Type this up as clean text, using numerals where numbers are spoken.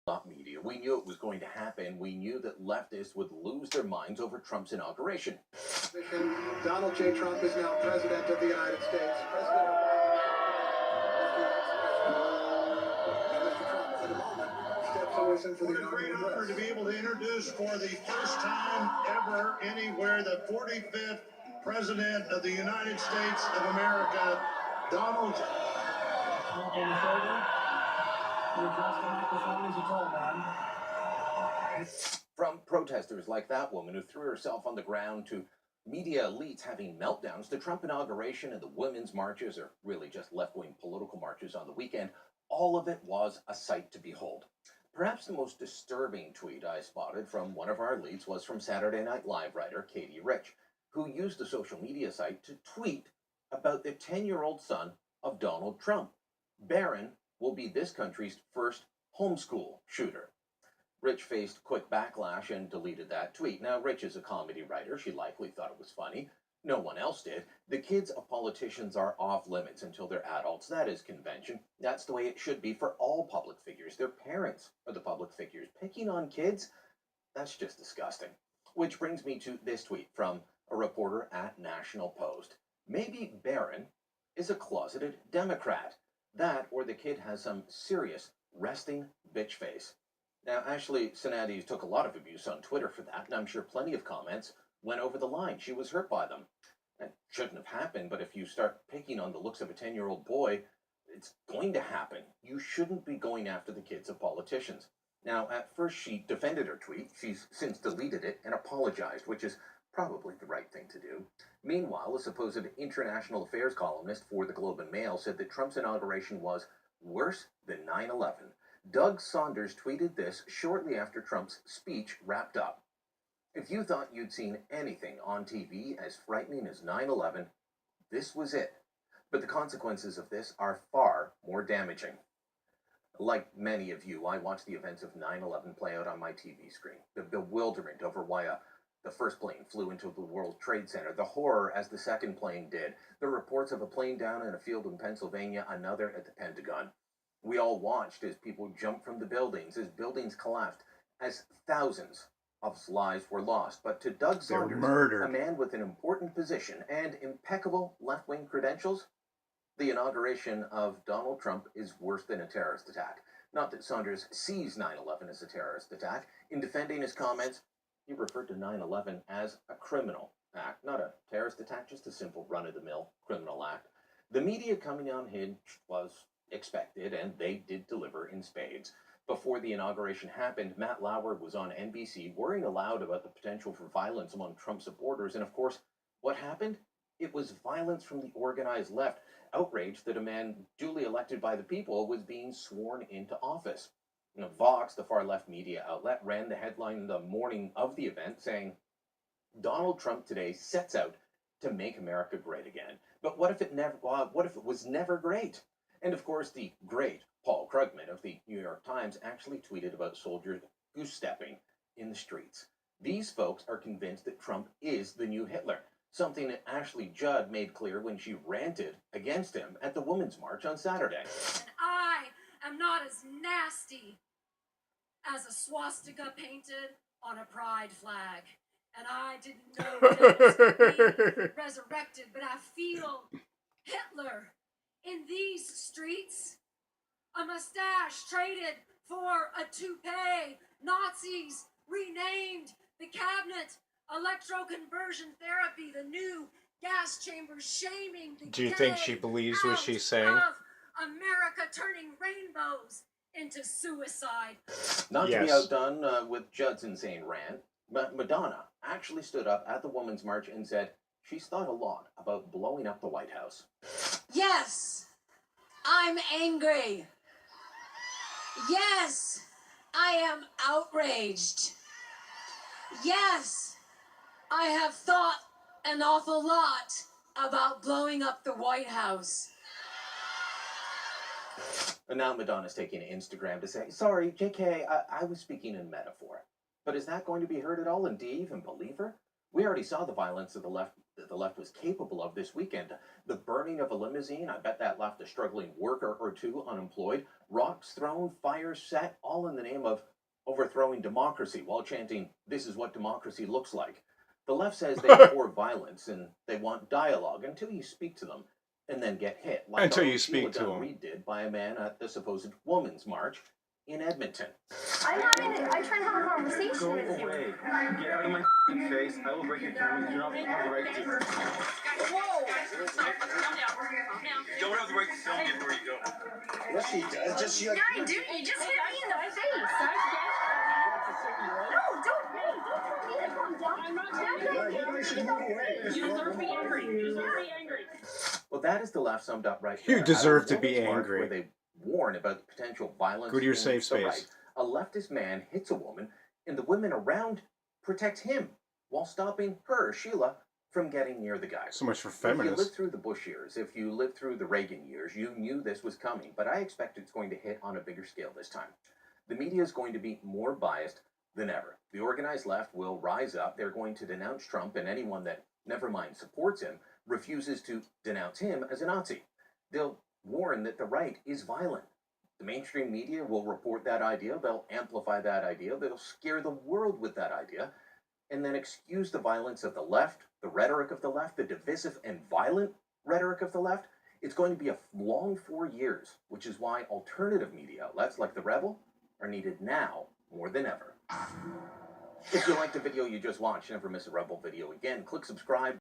Not media. We knew it was going to happen. We knew that leftists would lose their minds over Trump's inauguration. Donald J. Trump is now president of the United States. President What a great honor to be able to introduce for the first time ever anywhere the 45th President of the United States of America, Donald. From protesters like that woman who threw herself on the ground to media elites having meltdowns, the Trump inauguration and the women's marches, or really just left-wing political marches on the weekend, all of it was a sight to behold. Perhaps the most disturbing tweet I spotted from one of our elites was from Saturday Night Live writer Katie Rich, who used a social media site to tweet about the 10-year-old son of Donald Trump. Barron will be this country's first homeschool shooter. Rich faced quick backlash and deleted that tweet. Now, Rich is a comedy writer. She likely thought it was funny. No one else did. The kids of politicians are off limits until they're adults. That is convention. That's the way it should be for all public figures. Their parents are the public figures. Picking on kids? That's just disgusting. Which brings me to this tweet from a reporter at National Post. Maybe Barron is a closeted Democrat. That or the kid has some serious resting bitch face. Now, Ashley Sinadi's took a lot of abuse on Twitter for that, and I'm sure plenty of comments went over the line. She was hurt by them. It shouldn't have happened, but if you start picking on the looks of a 10-year-old boy, it's going to happen. You shouldn't be going after the kids of politicians. Now, at first she defended her tweet. She's since deleted it and apologized, which is probably the right thing to do. Meanwhile, a supposed international affairs columnist for the Globe and Mail said that Trump's inauguration was worse than 9/11. Doug Saunders tweeted this shortly after Trump's speech wrapped up. If you thought you'd seen anything on TV as frightening as 9/11, this was it. But the consequences of this are far more damaging. Like many of you, I watched the events of 9/11 play out on my TV screen. The bewilderment over why the first plane flew into the World Trade Center, the horror as the second plane did, the reports of a plane down in a field in Pennsylvania, another at the Pentagon. We all watched as people jumped from the buildings, as buildings collapsed, as thousands of lives were lost. But to Doug Saunders, a man with an important position and impeccable left-wing credentials, the inauguration of Donald Trump is worse than a terrorist attack. Not that Saunders sees 9/11 as a terrorist attack. In defending his comments, he referred to 9/11 as a criminal act, not a terrorist attack, just a simple run-of-the-mill criminal act. The media coming on Hinge was expected, and they did deliver in spades. Before the inauguration happened, Matt Lauer was on NBC worrying aloud about the potential for violence among Trump supporters, and of course, what happened? It was violence from the organized left, outraged that a man duly elected by the people was being sworn into office. Vox, the far-left media outlet, ran the headline the morning of the event saying, Donald Trump today sets out to make America great again. But what if it was never great? And of course, the great Paul Krugman of the New York Times actually tweeted about soldiers goose-stepping in the streets. These folks are convinced that Trump is the new Hitler, something that Ashley Judd made clear when she ranted against him at the Women's March on Saturday. And I am not as nasty as a swastika painted on a pride flag. And I didn't know to be resurrected, but I feel Hitler in these streets. A mustache traded for a toupee. Nazis renamed the cabinet. Electroconversion therapy, the new gas chambers, shaming the Do you think she believes what she's saying? America turning rainbows into suicide. Not to be outdone with Judd's insane rant, but Madonna actually stood up at the Women's March and said she's thought a lot about blowing up the White House. Yes, I'm angry. Yes, I am outraged. Yes, I have thought an awful lot about blowing up the White House. And now Madonna's taking to Instagram to say, sorry, JK, I was speaking in metaphor. But is that going to be heard at all? And do you even believe her? We already saw the violence of the left that the left was capable of this weekend. The burning of a limousine, I bet that left a struggling worker or two unemployed. Rocks thrown, fires set, all in the name of overthrowing democracy while chanting, "This is what democracy looks like." The left says they abhor violence and they want dialogue until you speak to them and then get hit. Like Until you Donald speak Sheila to Gunn 'em. Reid did by a man at the supposed Women's March in Edmonton. I try and have a conversation Go with you. away. Get out of my face. I will break your cameras. You don't have the right to. Whoa! Calm down. You don't have the right to film me where you go. Yes, he does. Just Yeah, I do. You just hit me in the face. No, don't tell me to calm down. I'm not telling you guys should move away. You deserve to be angry. You deserve to be angry. Well, that is the left summed up right You here. deserve At a to be Women's March angry. Where they warn about the potential violence. Go to your in safe the space. right. A leftist man hits a woman, and the women around protect him while stopping her, Sheila, from getting near the guy. So much for If you lived feminists. through the Bush years, if you lived through the Reagan years, you knew this was coming, but I expect it's going to hit on a bigger scale this time. The media is going to be more biased than ever. The organized left will rise up. They're going to denounce Trump, and anyone that, never mind supports him, refuses to denounce him as a Nazi. They'll warn that the right is violent. The mainstream media will report that idea, they'll amplify that idea, they'll scare the world with that idea, and then excuse the violence of the left, the rhetoric of the left, the divisive and violent rhetoric of the left. It's going to be a long 4 years, which is why alternative media outlets like The Rebel are needed now more than ever. If you liked the video you just watched, never miss a Rebel video again. Click subscribe.